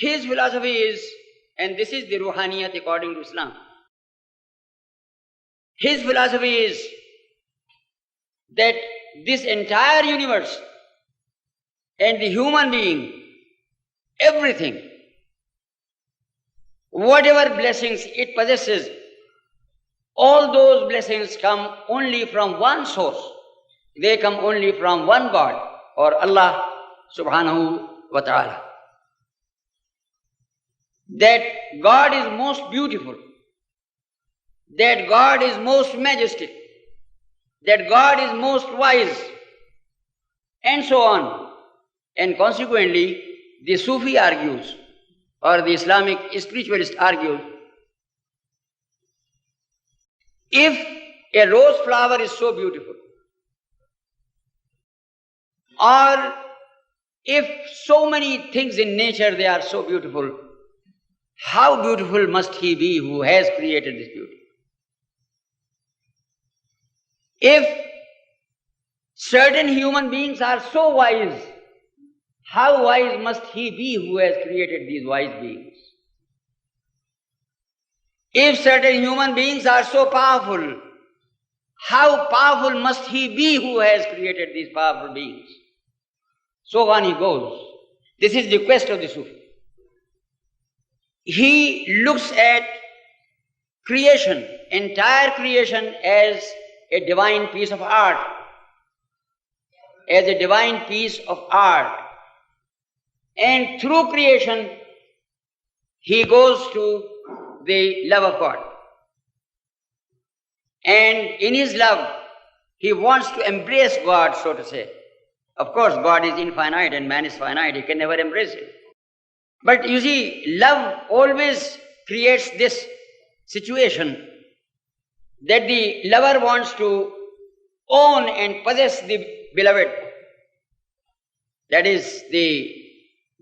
His philosophy is, and this is the Ruhaniat according to Islam, his philosophy is that this entire universe and the human being, everything, whatever blessings it possesses, all those blessings come only from one source. They come only from one God, or Allah subhanahu wa ta'ala. That God is most beautiful, that God is most majestic, that God is most wise, and so on. And consequently, the Sufi argues, or the Islamic spiritualist argues, if a rose flower is so beautiful, or if so many things in nature they are so beautiful, how beautiful must he be who has created this beauty? If certain human beings are so wise, how wise must he be who has created these wise beings? If certain human beings are so powerful, how powerful must he be who has created these powerful beings? So on he goes. This is the quest of the Sufi. He looks at creation, entire creation, as a divine piece of art. As a divine piece of art. And through creation, he goes to the love of God. And in his love, he wants to embrace God, so to say. Of course, God is infinite and man is finite. He can never embrace him. But you see, love always creates this situation that the lover wants to own and possess the beloved. That is the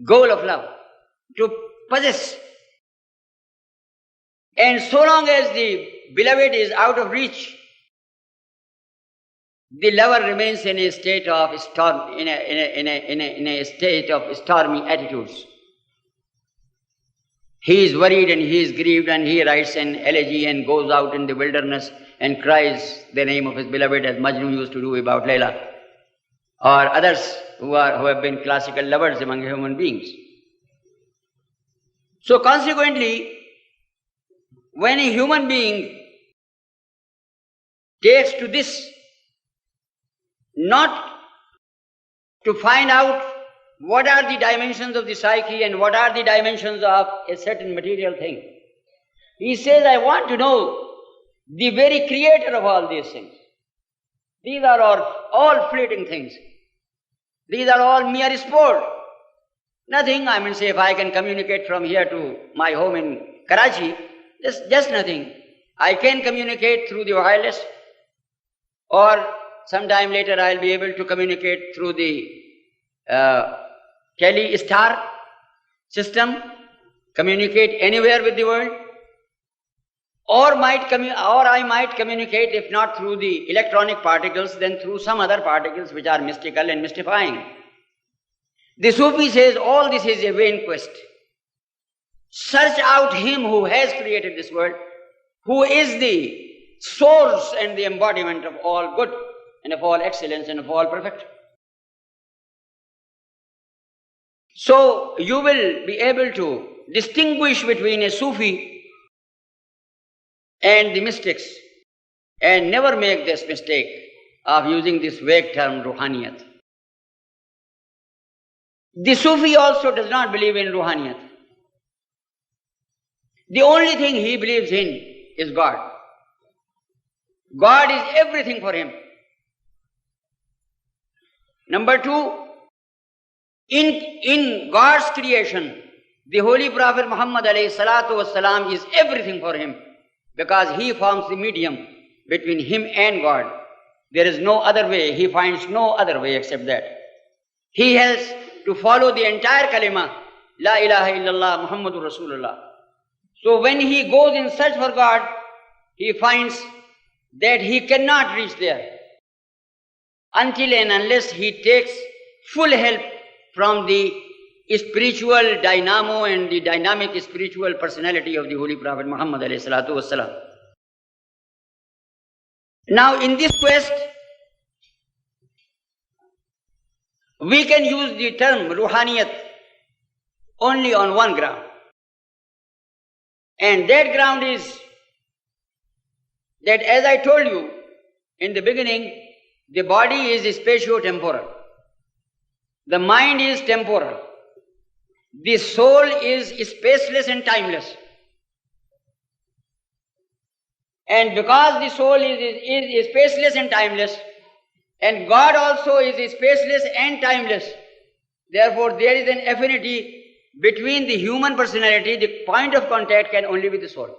goal of love, to possess. And so long as the beloved is out of reach, the lover remains in a state of storm, in a state of stormy attitudes. He is worried and he is grieved, and he writes an elegy and goes out in the wilderness and cries the name of his beloved, as Majnun used to do about Layla, or others who have been classical lovers among human beings. So consequently, when a human being takes to this, not to find out what are the dimensions of the psyche and what are the dimensions of a certain material thing, he says, I want to know the very creator of all these things. These are all fleeting things. These are all mere sport. Nothing, I mean, say, if I can communicate from here to my home in Karachi, just nothing. I can communicate through the wireless, or sometime later I'll be able to communicate through the tele-star system, communicate anywhere with the world, or I might communicate, if not through the electronic particles, then through some other particles which are mystical and mystifying. The Sufi says all this is a vain quest. Search out him who has created this world, who is the source and the embodiment of all good and of all excellence and of all perfection. So you will be able to distinguish between a Sufi and the mystics, and never make this mistake of using this vague term Ruhaniat. The Sufi also does not believe in Ruhaniat. The only thing he believes in is God. God is everything for him. Number two, in God's creation, the Holy Prophet Muhammad alayhi salatu wasalam is everything for him, because he forms the medium between him and God. There is no other way. He finds no other way except that. He has to follow the entire kalima, La ilaha illallah Muhammadur Rasulullah. So when he goes in search for God, he finds that he cannot reach there until and unless he takes full help from the spiritual dynamo and the dynamic spiritual personality of the Holy Prophet Muhammad alayhi salatu wassalam. Now in this quest, we can use the term Ruhaniat only on one ground. And that ground is that, as I told you in the beginning, the body is spatio-temporal. The mind is temporal. The soul is spaceless and timeless. And because the soul is spaceless and timeless, and God also is spaceless and timeless, therefore there is an affinity between the human personality. The point of contact can only be the soul.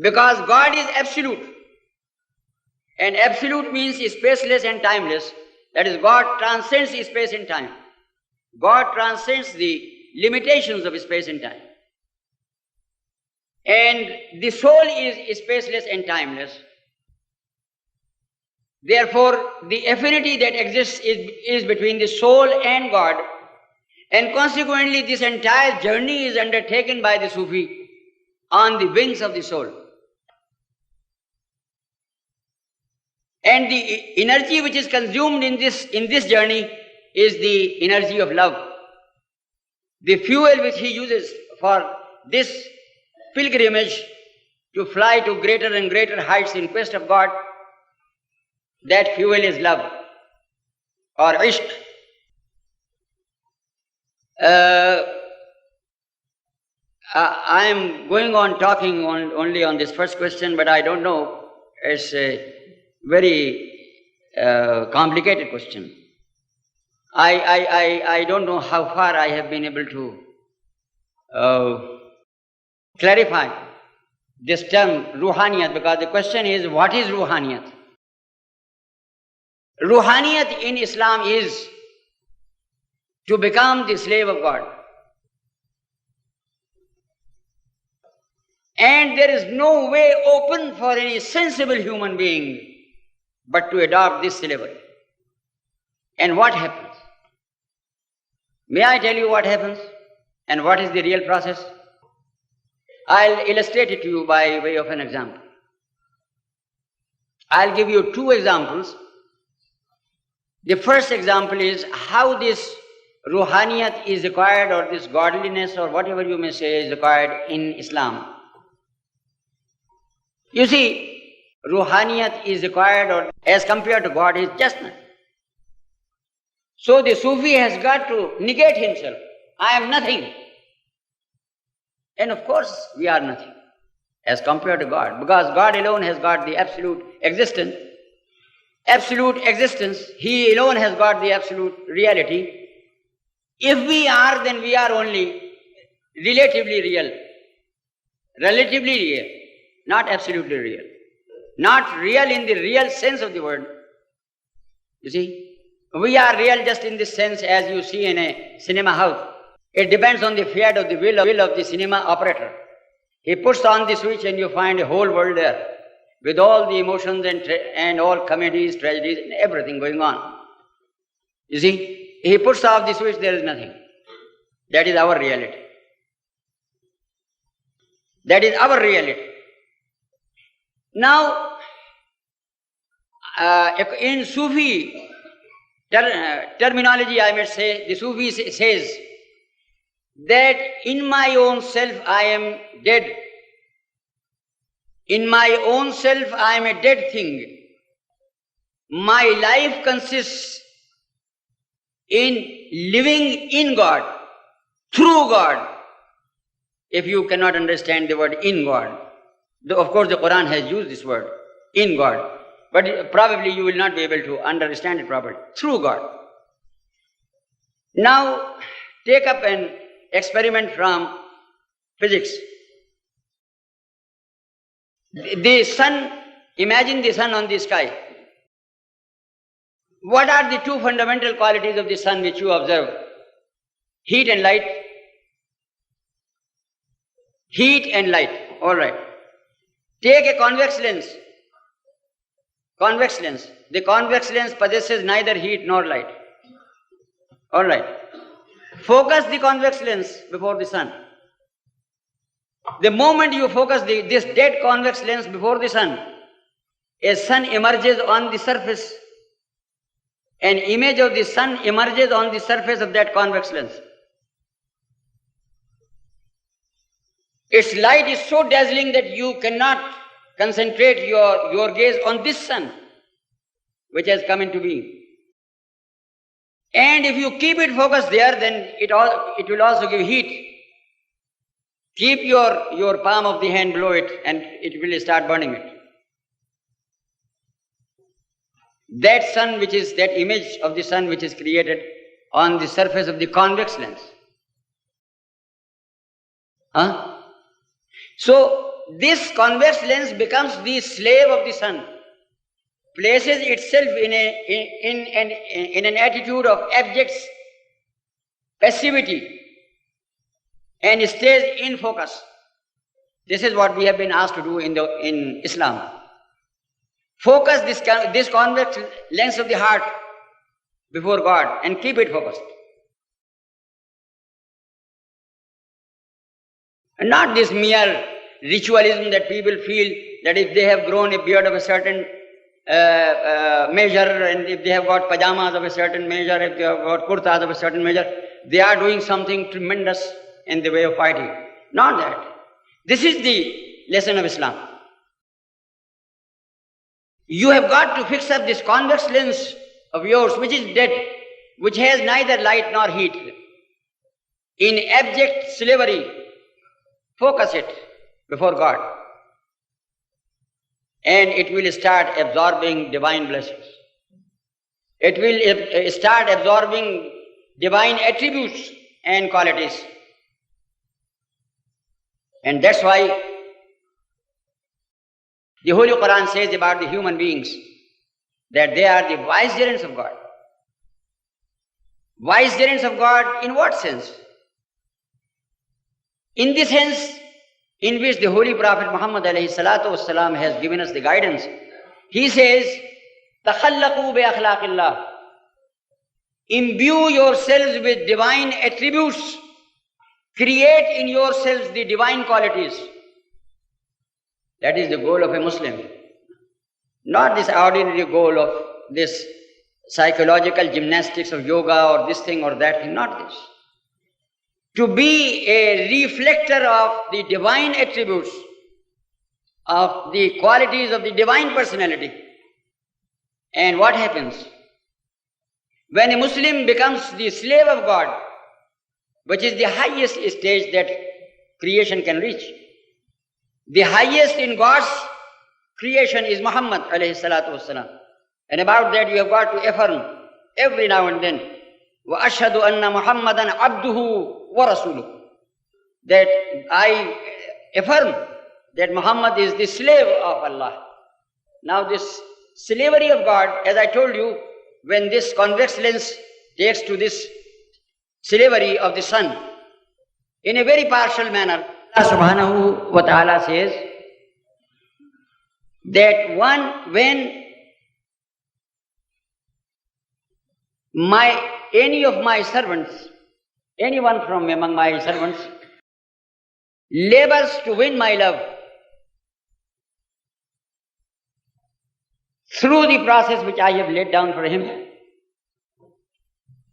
Because God is absolute, and absolute means spaceless and timeless. That is, God transcends space and time. God transcends the limitations of space and time. And the soul is spaceless and timeless. Therefore, the affinity that exists is between the soul and God, and consequently this entire journey is undertaken by the Sufi on the wings of the soul. And the energy which is consumed in this journey is the energy of love. The fuel which he uses for this pilgrimage to fly to greater and greater heights in quest of God, that fuel is love or ishq. I am going on talking only on this first question, but I don't know. It's a very complicated question. I don't know how far I have been able to clarify this term Ruhaniat, because the question is, what is Ruhaniat? Ruhaniat in Islam is to become the slave of God. And there is no way open for any sensible human being but to adopt this syllabus. And what happens? May I tell you what happens and what is the real process? I'll illustrate it to you by way of an example. I'll give you two examples. The first example is how this Ruhaniyat is acquired, or this godliness, or whatever you may say, is acquired in Islam. You see, Ruhaniyat is acquired, or as compared to God, is just nothing. So the Sufi has got to negate himself. I am nothing. And of course, we are nothing as compared to God, because God alone has got the absolute existence. Absolute existence, He alone has got the absolute reality. If we are, then we are only relatively real. Relatively real, not absolutely real. Not real in the real sense of the word. You see, we are real just in this sense as you see in a cinema house. It depends on the fiat of the will of the cinema operator. He puts on the switch and you find a whole world there, with all the emotions and all comedies, tragedies, and everything going on. You see, he puts off the switch, there is nothing. That is our reality. That is our reality. Now, in Sufi terminology, I must say, the Sufi says that in my own self I am dead. In my own self I am a dead thing. My life consists in living in God, through God. If you cannot understand the word in God, of course the Quran has used this word, in God, but probably you will not be able to understand it properly. Through God. Now, take up an experiment from physics. The sun, imagine the sun on the sky. What are the two fundamental qualities of the sun which you observe? Heat and light. Heat and light, all right. Take a convex lens. Convex lens. The convex lens possesses neither heat nor light. All right. Focus the convex lens before the sun. The moment you focus this dead convex lens before the sun, a sun emerges on the surface. An image of the sun emerges on the surface of that convex lens. Its light is so dazzling that you cannot concentrate your gaze on this sun, which has come into being. And if you keep it focused there, then it will also give heat. Keep your palm of the hand below it and it will start burning it. That sun, which is that image of the sun which is created on the surface of the convex lens. So this convex lens becomes the slave of the sun, places itself in an attitude of abject passivity and stays in focus. This is what we have been asked to do in Islam. Focus this convex lens of the heart before God and keep it focused. And not this mere ritualism that people feel that if they have grown a beard of a certain measure, and if they have got pajamas of a certain measure, if they have got kurtas of a certain measure, they are doing something tremendous in the way of piety. Not that. This is the lesson of Islam. You have got to fix up this convex lens of yours, which is dead, which has neither light nor heat. In abject slavery, focus it before God, and it will start absorbing divine blessings. It will start absorbing divine attributes and qualities. And that's why the Holy Quran says about the human beings that they are the vicegerents of God. Vicegerents of God in what sense? In the sense in which the Holy Prophet Muhammad ﷺ has given us the guidance. He says, تَخَلَّقُوا بِأَخْلَاقِ اللَّهِ. Imbue yourselves with divine attributes. Create in yourselves the divine qualities. That is the goal of a Muslim. Not this ordinary goal of this psychological gymnastics of yoga or this thing or that thing, not this. To be a reflector of the divine attributes, of the qualities of the divine personality. And what happens? When a Muslim becomes the slave of God, which is the highest stage that creation can reach. The highest in God's creation is Muhammad alayhi salatu wasalam. And about that you have got to affirm every now and then, وَأَشْهَدُ أَنَّ مُحَمَّدًا عَبْدُهُ وَرَسُولُهُ. That I affirm that Muhammad is the slave of Allah. Now this slavery of God, as I told you, when this convex lens takes to this slavery of the sun, in a very partial manner, Allah subhanahu wa ta'ala says that when any of my servants, anyone from among my servants, labors to win my love through the process which I have laid down for him,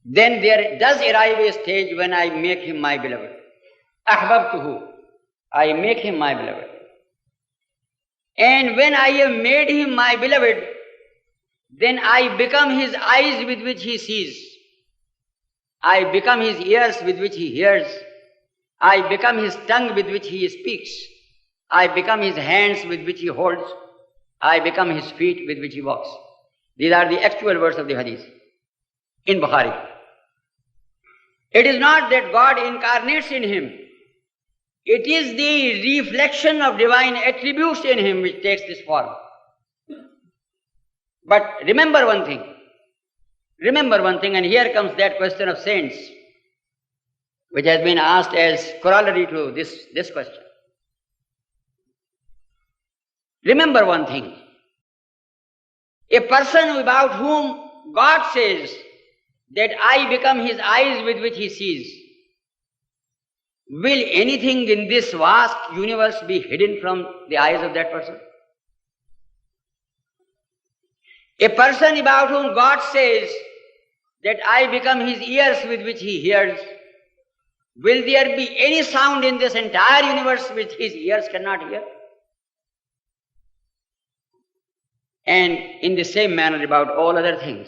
then there does arrive a stage when I make him my beloved. Ahbabtuhu, I make him my beloved. And when I have made him my beloved, then I become his eyes with which he sees. I become his ears with which he hears. I become his tongue with which he speaks. I become his hands with which he holds. I become his feet with which he walks. These are the actual words of the hadith in Bukhari. It is not that God incarnates in him. It is the reflection of divine attributes in him which takes this form. But remember one thing, and here comes that question of saints, which has been asked as corollary to this question. Remember one thing, a person about whom God says that I become his eyes with which he sees, will anything in this vast universe be hidden from the eyes of that person? A person about whom God says that I become his ears with which he hears, will there be any sound in this entire universe which his ears cannot hear? And in the same manner about all other things.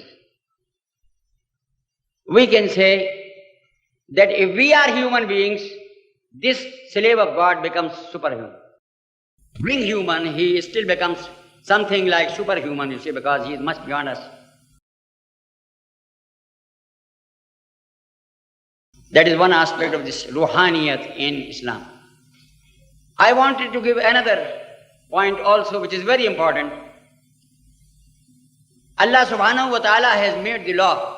We can say that if we are human beings, this slave of God becomes superhuman. Being human, he still becomes something like superhuman, you see, because he is much beyond us. That is one aspect of this Ruhaniat in Islam. I wanted to give another point also, which is very important. Allah subhanahu wa ta'ala has made the law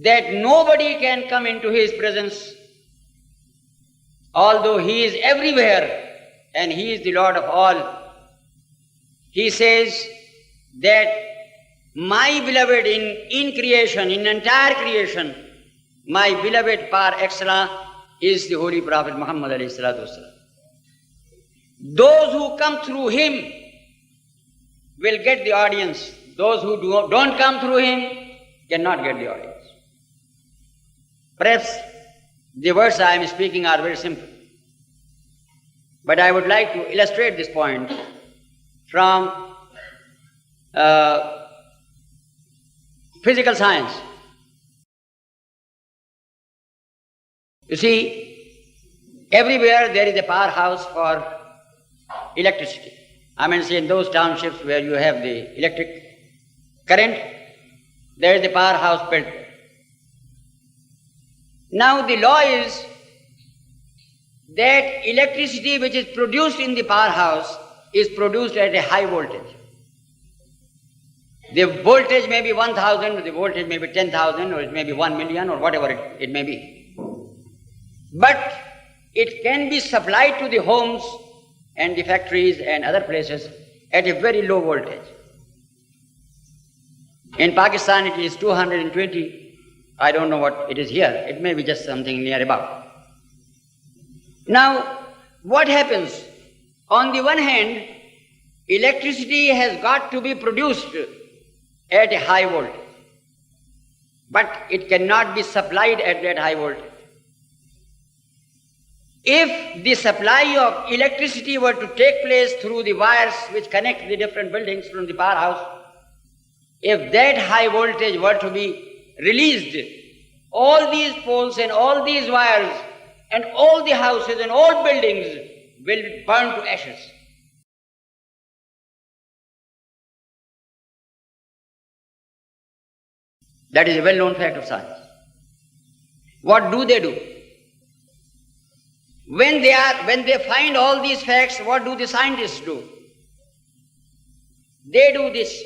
that nobody can come into his presence, although he is everywhere and he is the Lord of all. He says that my beloved in creation, in entire creation, my beloved par excellence is the Holy Prophet Muhammad alayhi salatu wasalam. Those who come through him will get the audience. Those who don't come through him cannot get the audience. Perhaps the words I am speaking are very simple, but I would like to illustrate this point from physical science. You see, everywhere there is a powerhouse for electricity. I mean, say in those townships where you have the electric current, there is a powerhouse built. Now the law is that electricity which is produced in the powerhouse is produced at a high voltage. The voltage may be 1,000, or the voltage may be 10,000, or it may be 1 million, or whatever it may be. But it can be supplied to the homes and the factories and other places at a very low voltage. In Pakistan it is 220. I don't know what it is here. It may be just something near about. Now, what happens? On the one hand, electricity has got to be produced at a high voltage, but it cannot be supplied at that high voltage. If the supply of electricity were to take place through the wires which connect the different buildings from the powerhouse, if that high voltage were to be released, all these poles and all these wires and all the houses and all buildings will burn to ashes. That is a well-known fact of science. What do? When they find all these facts, what do the scientists do? They do this,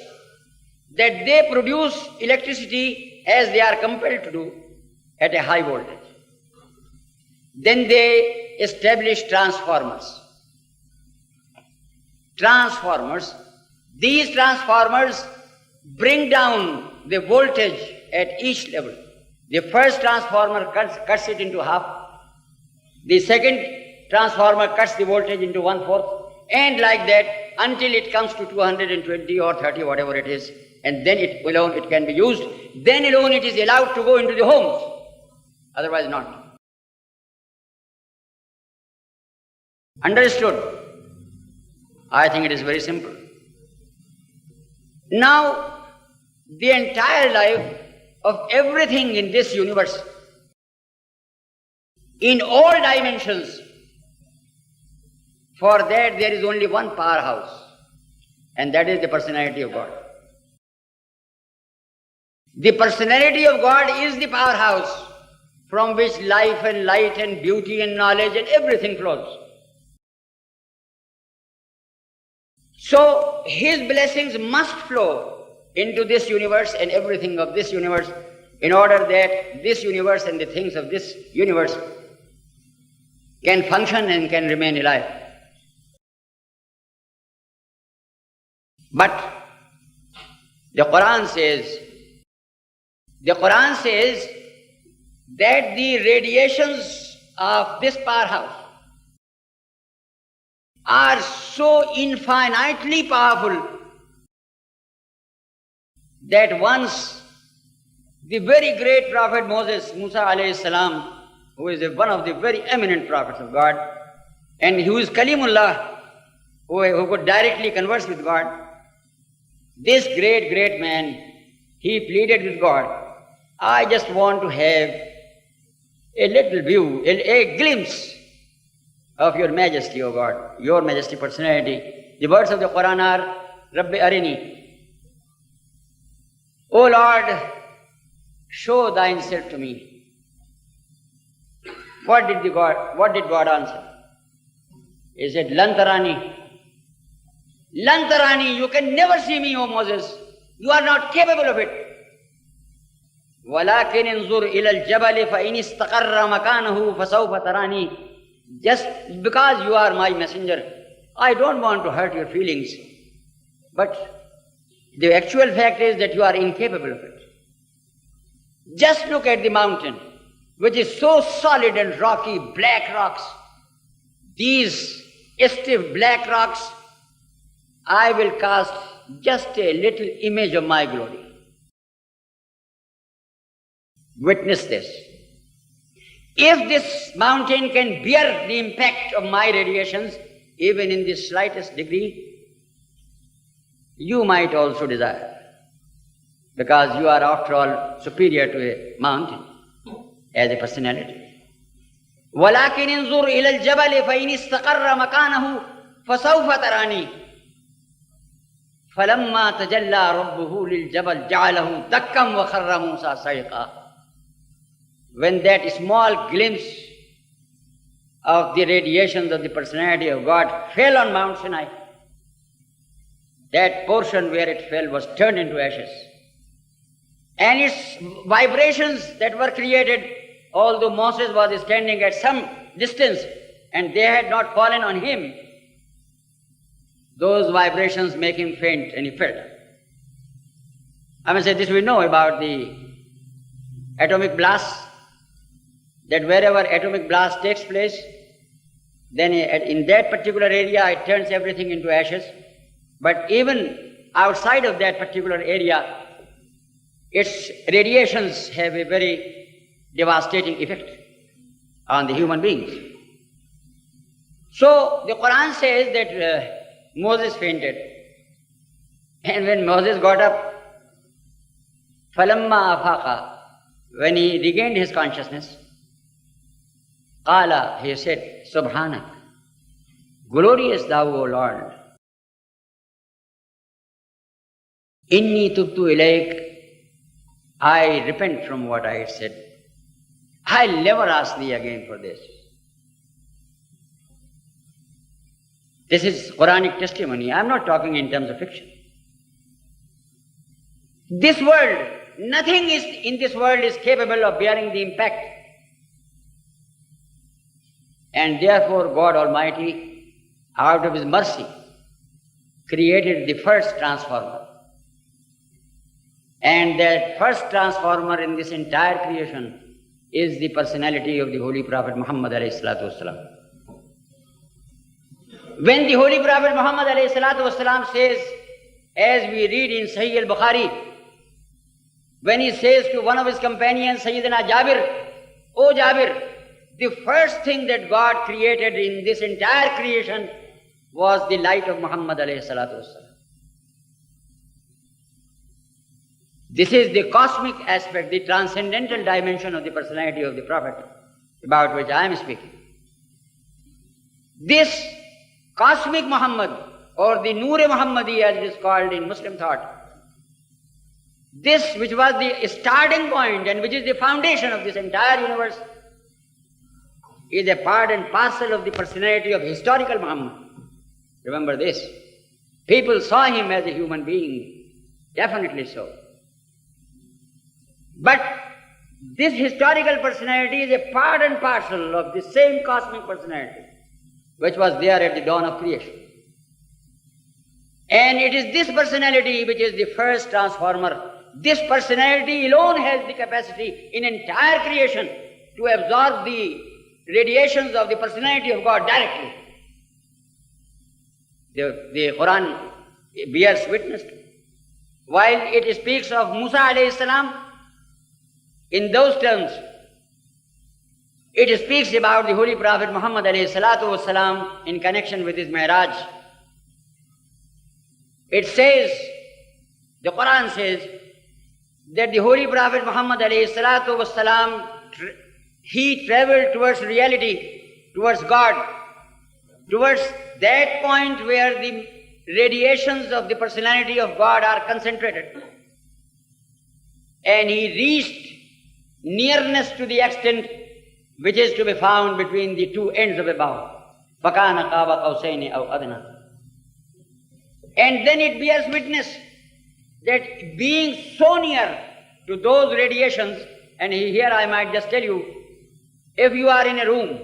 that they produce electricity as they are compelled to do at a high voltage. Then they establish transformers. These transformers bring down the voltage at each level. The first transformer cuts it into half. The second transformer cuts the voltage into 1/4, and like that until it comes to 220 or 30, whatever it is, and then it can be used. Then alone it is allowed to go into the homes, otherwise not. Understood? I think it is very simple. Now, the entire life of everything in this universe, in all dimensions, for that there is only one powerhouse, and that is the personality of God. The personality of God is the powerhouse from which life and light and beauty and knowledge and everything flows. So his blessings must flow into this universe and everything of this universe, in order that this universe and the things of this universe can function and can remain alive. But the Quran says The Quran says that the radiations of this powerhouse are so infinitely powerful that once the very great prophet Moses, Musa alayhi salam, who is one of the very eminent prophets of God, and who is Kalimullah, who could directly converse with God, this great man, he pleaded with God, I just want to have a little view, a glimpse of your majesty, O God, your majesty personality. The words of the Quran are, Rabbi Arini, O Lord, show thyself to me. What did God answer? He said, Lantarani. Lantarani, you can never see me, O Moses. You are not capable of it. وَلَكِنْ انظُرْ إِلَى الْجَبَلِ فَإِنِ اسْتَقَرَّ مَكَانَهُ فَسَوْفَ تَرَانِي. Just because you are my messenger, I don't want to hurt your feelings. But the actual fact is that you are incapable of it. Just look at the mountain, which is so solid and rocky, black rocks. These stiff black rocks, I will cast just a little image of my glory. Witness this. If this mountain can bear the impact of my radiations, even in the slightest degree, you might also desire, because you are after all superior to a mountain as a personality. وَلَكِنْ انظُرْ إِلَى الْجَبَلِ فَإِنِ اسْتَقَرَّ مَكَانَهُ فَسَوْفَ تَرَانِي فَلَمَّا تَجَلَّى رَبُّهُ لِلْجَبَلِ جَعَلَهُ دَكًّا وَخَرَّ مُوسَى صَعِقًا. When that small glimpse of the radiations of the personality of God fell on Mount Sinai, that portion where it fell was turned into ashes. And its vibrations that were created, although Moses was standing at some distance and they had not fallen on him, those vibrations make him faint and he fell. I must say this we know about the atomic blast, that wherever atomic blast takes place, then in that particular area it turns everything into ashes. But even outside of that particular area, its radiations have a very devastating effect on the human beings. So the Quran says that Moses fainted. And when Moses got up, فَلَمَّا أَفَاقَ, when he regained his consciousness, Qala, he said, Subhanak, glorious thou, O Lord. Inni tubtu ilayk, I repent from what I said. I'll never ask thee again for this. This is Quranic testimony. I'm not talking in terms of fiction. This world, nothing in this world is capable of bearing the impact. And therefore God Almighty, out of His mercy, created the first transformer. And that first transformer in this entire creation is the personality of the Holy Prophet Muhammad alayhi salatu wasalam. When the Holy Prophet Muhammad alayhi salatu wasalam says, as we read in Sahih al-Bukhari, when he says to one of his companions, Sayyidina Jabir, O Jabir, the first thing that God created in this entire creation was the light of Muhammad alayhi salatu wasalam. This is the cosmic aspect, the transcendental dimension of the personality of the Prophet, about which I am speaking. This cosmic Muhammad, or the Noor-e Muhammadi as it is called in Muslim thought, this which was the starting point and which is the foundation of this entire universe, is a part and parcel of the personality of historical Muhammad. Remember this. People saw him as a human being, definitely so. But this historical personality is a part and parcel of the same cosmic personality which was there at the dawn of creation. And it is this personality which is the first transformer, this personality alone has the capacity in entire creation to absorb the radiations of the personality of God directly. The Quran bears witness to. While it speaks of Musa alayhi salam, in those terms, it speaks about the Holy Prophet Muhammad alayhi salatu wasalam in connection with his Mi'raj. It says, the Quran says, that the Holy Prophet Muhammad alayhi salatu wasalam, he traveled towards reality, towards God, towards that point where the radiations of the personality of God are concentrated. And he reached nearness to the extent which is to be found between the two ends of a bow. فَكَانَ قَابَ قَوْسَيْنِ أَوْ أَدْنَى. And then it bears witness that being so near to those radiations, and here I might just tell you, if you are in a room,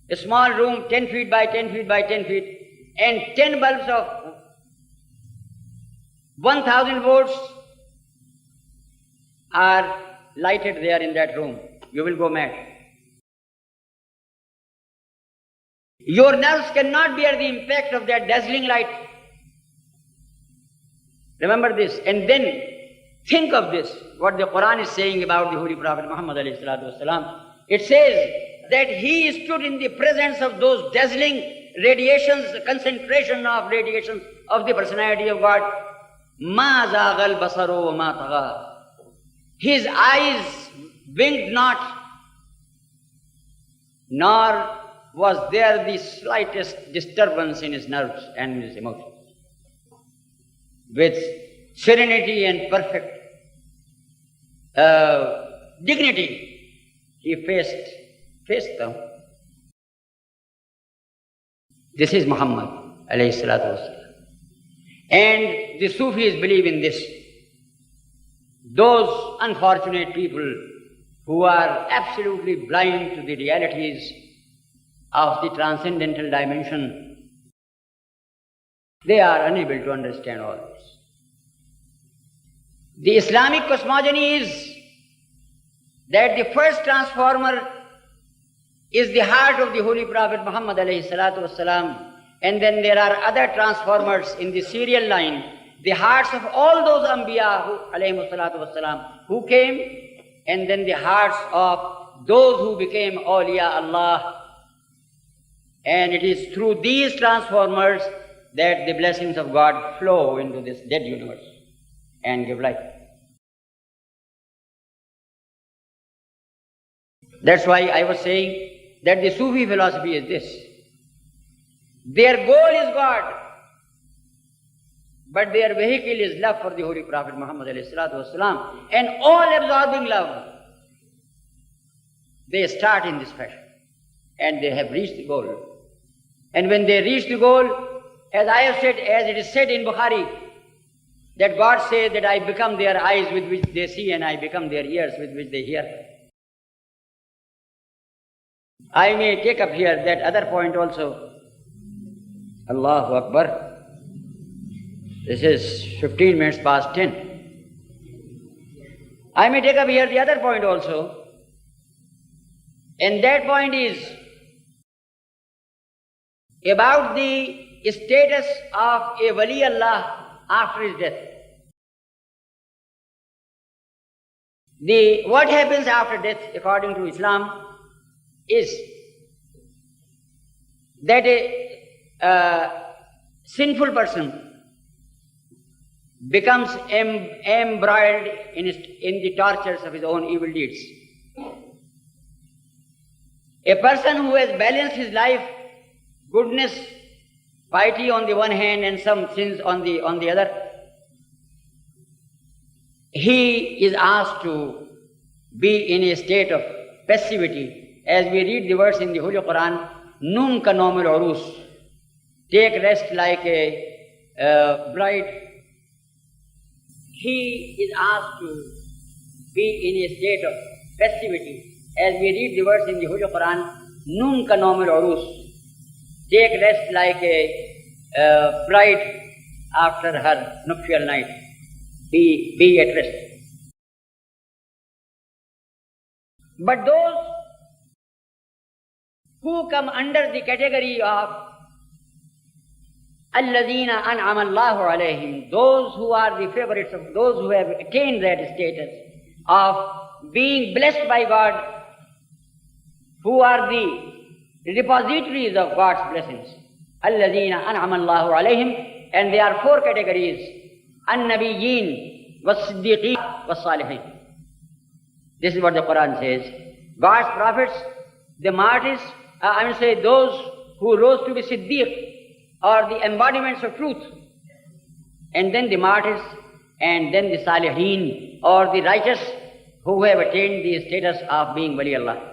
a small room 10 feet by 10 feet by 10 feet, and 10 bulbs of 1000 volts are lighted there in that room, you will go mad. Your nerves cannot bear the impact of that dazzling light. Remember this, and then think of this, what the Quran is saying about the Holy Prophet Muhammad alayhi salatu wasalam. It says that he stood in the presence of those dazzling radiations, the concentration of radiations of the personality of God. مَا زَاغَ الْبَصَرُ وَمَا طَغَى. His eyes winked not, nor was there the slightest disturbance in his nerves and his emotions. With serenity and perfect dignity, he faced them. This is Muhammad alayhi salatu wasalam. And the Sufis believe in this. Those unfortunate people who are absolutely blind to the realities of the transcendental dimension, they are unable to understand all this. The Islamic cosmogony is that the first transformer is the heart of the Holy Prophet Muhammad alayhi salatu wasalam, and then there are other transformers in the serial line, the hearts of all those Anbiya who, alayhi salatu wasalam, who came, and then the hearts of those who became awliya Allah. And it is through these transformers that the blessings of God flow into this dead universe and give life. That's why I was saying that the Sufi philosophy is this. Their goal is God, but their vehicle is love for the Holy Prophet Muhammad alayhi salatu wasalam, and all-absorbing love. They start in this fashion, and they have reached the goal. And when they reach the goal, as I have said, as it is said in Bukhari, that God says that I become their eyes with which they see, and I become their ears with which they hear. I may take up here that other point also. Allahu Akbar. This is 15 minutes past 10. I may take up here the other point also. And that point is about the status of a Wali Allah after his death. What happens after death, according to Islam, is that a sinful person becomes embroiled in the tortures of his own evil deeds. A person who has balanced his life, goodness, piety on the one hand and some sins on the other, he is asked to be in a state of passivity. As we read the verse in the Holy Quran, Nun ka nomil urus, take rest like a bride. He is asked to be in a state of passivity. As we read the verse in the Holy Quran, Nun ka nomil urus, take rest like a bride after her nuptial night. be at rest. But those who come under the category of Alladina an'ama Allahu alayhim, those who are the favorites of those who have attained that status of being blessed by God, who are the repositories of God's blessings. Alladina an'ama Allahu alayhim, and there are four categories: An-Nabiyyin, Was-Siddiqeen, Was-Salihin. This is what the Quran says. God's prophets, the martyrs, those who rose to be Siddiq, or the embodiments of truth, and then the martyrs, and then the Salihin, or the righteous who have attained the status of being Wali Allah.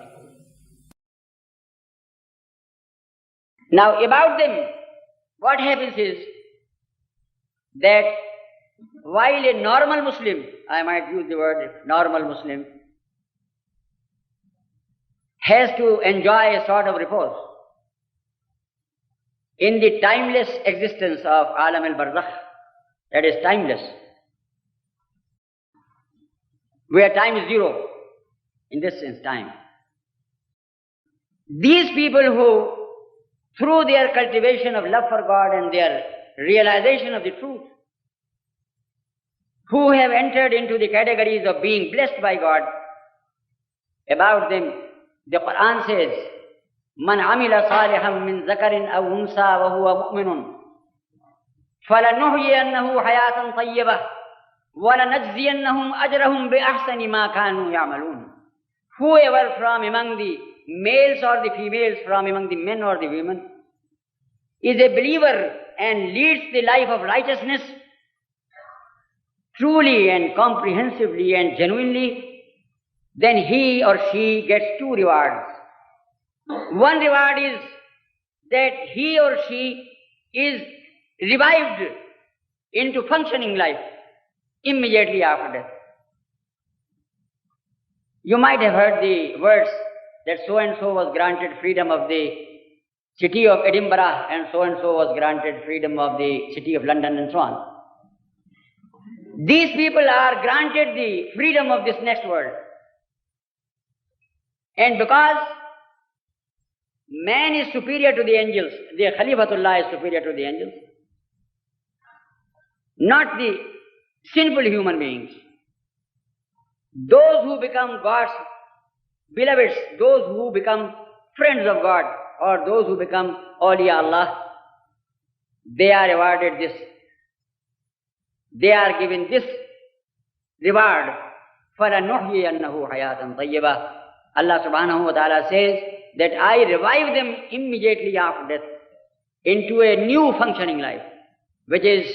Now about them, what happens is that while a normal Muslim, I might use the word normal Muslim, has to enjoy a sort of repose in the timeless existence of Alam al-Barzakh, that is timeless, where time is zero, in this sense time. These people who, through their cultivation of love for God and their realization of the truth, who have entered into the categories of being blessed by God, about them the Quran says, من عمل صالحا من ذكر أو أنثى وهو مؤمن فلنحيينه حياة طيبة ولنجزينهم أجرهم بأحسن ما كانوا يعملون. Whoever from among the males or the females, from among the men or the women, is a believer and leads the life of righteousness truly and comprehensively and genuinely, then he or she gets two rewards. One reward is that he or she is revived into functioning life immediately after death. You might have heard the words that so-and-so was granted freedom of the city of Edinburgh and so-and-so was granted freedom of the city of London and so on. These people are granted the freedom of this next world. And because man is superior to the angels, the Khalifatullah is superior to the angels, not the sinful human beings. Those who become God's beloveds, those who become friends of God, or those who become awliya Allah, they are awarded this. They are given this reward. فَلَنُحْيِيَنَّهُ حَيَاةً طَيِّبَةً. Allah subhanahu wa ta'ala says that I revive them immediately after death into a new functioning life, which is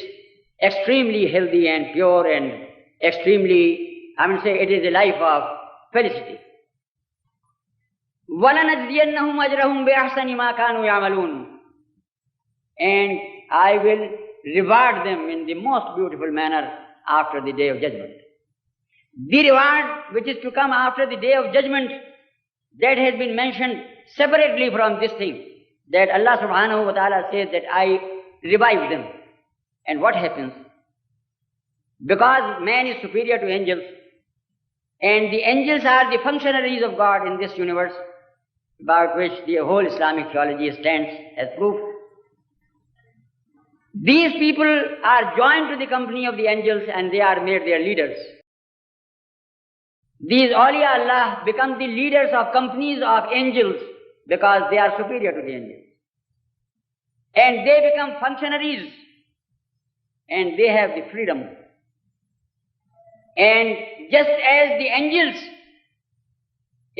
extremely healthy and pure and extremely, it is a life of felicity. وَلَنَجْزِيَنَّهُمْ أَجْرَهُمْ بِأَحْسَنِ مَا كَانُوا يَعْمَلُونَ. And I will reward them in the most beautiful manner after the day of judgment. The reward which is to come after the day of judgment, that has been mentioned separately from this thing, that Allah subhanahu wa ta'ala says that I revive them. And what happens? Because man is superior to angels, and the angels are the functionaries of God in this universe, about which the whole Islamic theology stands as proof. These people are joined to the company of the angels and they are made their leaders. These awliya Allah become the leaders of companies of angels because they are superior to the angels. And they become functionaries and they have the freedom. And just as the angels,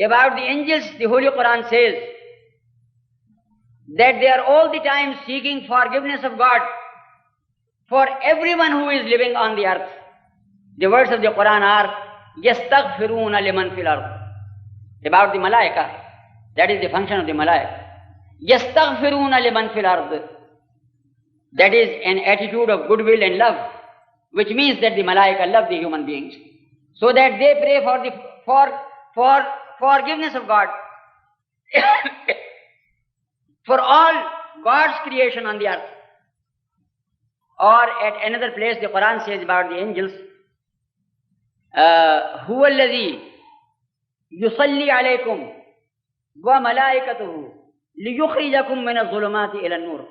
about the angels, the Holy Quran says that they are all the time seeking forgiveness of God for everyone who is living on the earth. The words of the Quran are يَسْتَغْفِرُونَ لِمَنْ فِي الْأَرْضِ. About the malaika, that is the function of the malaika. يَسْتَغْفِرُونَ لِمَنْ فِي الْأَرْضِ. That is an attitude of goodwill and love, which means that the malaika love the human beings, so that they pray for forgiveness of God for all God's creation on the earth. Or at another place the Quran says about the angels هو الذي يصلي عليكم وملائكته ليخرجكم من الظلمات إلى النور.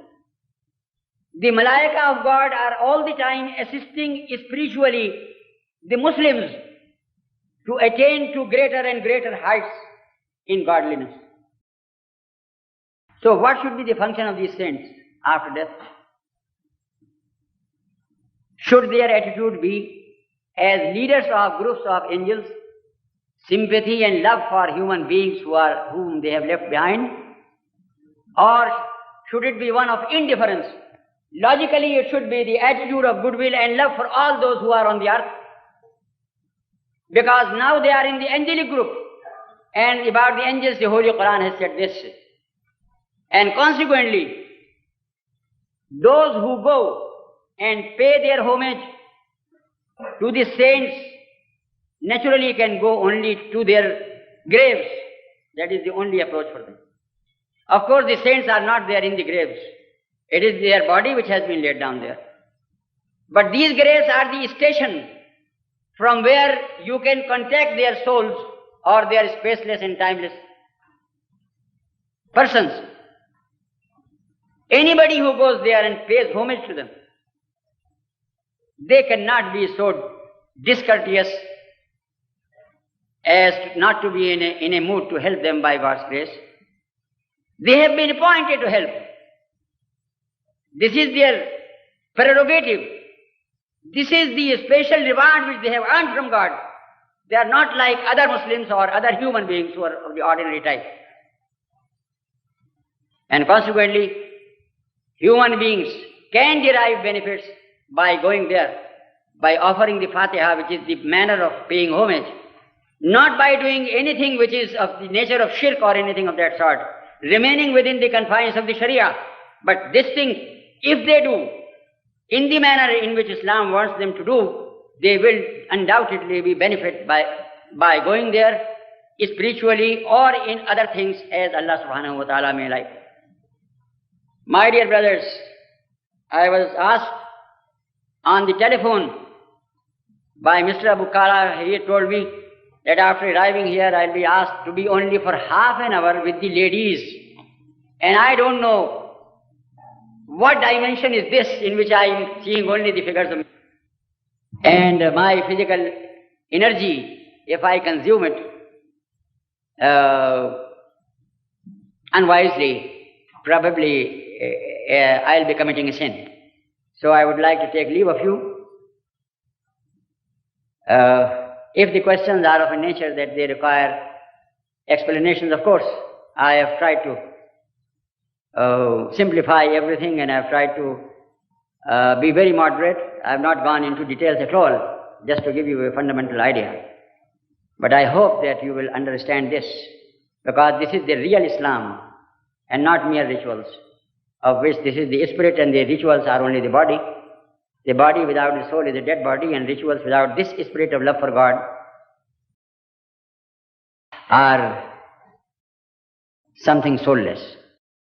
The malaika of God are all the time assisting spiritually the Muslims to attain to greater and greater heights in godliness. So what should be the function of these saints after death? Should their attitude be as leaders of groups of angels, sympathy and love for human beings whom they have left behind? Or should it be one of indifference? Logically, it should be the attitude of goodwill and love for all those who are on the earth. Because now they are in the angelic group. And about the angels, the Holy Quran has said this. And consequently, those who go and pay their homage to the saints naturally can go only to their graves. That is the only approach for them. Of course, the saints are not there in the graves. It is their body which has been laid down there. But these graves are the station from where you can contact their souls or their spaceless and timeless persons. Anybody who goes there and pays homage to them, they cannot be so discourteous as not to be in a mood to help them by God's grace. They have been appointed to help. This is their prerogative. This is the special reward which they have earned from God. They are not like other Muslims or other human beings who are of the ordinary type. And consequently, human beings can derive benefits by going there, by offering the Fatiha, which is the manner of paying homage, not by doing anything which is of the nature of shirk or anything of that sort, remaining within the confines of the Sharia. But this thing, if they do in the manner in which Islam wants them to do, they will undoubtedly be benefited by going there spiritually or in other things as Allah subhanahu wa ta'ala may like. My dear brothers, I was asked on the telephone by Mr. Abu Kala. He told me that after arriving here I'll be asked to be only for half an hour with the ladies. And I don't know what dimension is this in which I am seeing only the figures of men. And my physical energy, if I consume it unwisely, probably I'll be committing a sin. So I would like to take leave of you. If the questions are of a nature that they require explanations, of course, I have tried to simplify everything, and I have tried to be very moderate. I have not gone into details at all, just to give you a fundamental idea. But I hope that you will understand this, because this is the real Islam and not mere rituals, of which this is the spirit and the rituals are only the body. The body without the soul is a dead body, and rituals without this spirit of love for God are something soulless.